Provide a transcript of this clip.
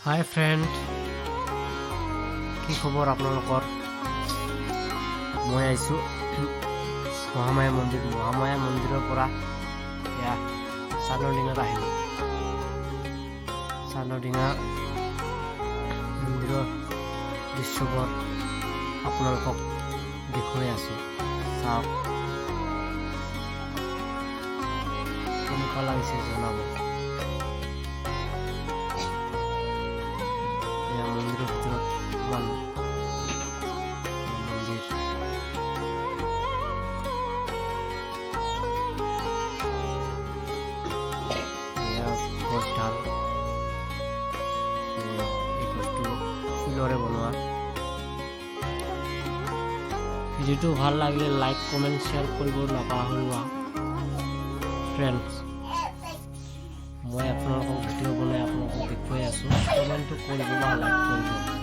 হাই friend, কি খবৰ আপোনালোকৰ? মই আহিছোঁ মহামায়া মন্দিৰৰ পৰা এয়া চানডিঙাত আহিলোঁ। চানডিঙা মন্দিৰৰ দৃশ্যবোৰ আপোনালোকক দেখুৱাই আছোঁ। চাওক, কেনেকুৱা লাগিছে জনাব। মন্দিৰৰ ভিতৰত ইমান মন্দিৰ গছডাল, এই গছটো শিলৰে বনোৱা। ভিডিঅ'টো ভাল লাগিলে লাইক কমেণ্ট শ্বেয়াৰ কৰিব নাপাহৰিবা ফ্ৰেণ্ডছ। মই আপোনালোকক ভিডিঅ' বনাই আপোনালোকক দেখুৱাই আছোঁ। কমেণ্টটো কৰিব বা লাইক কৰিব।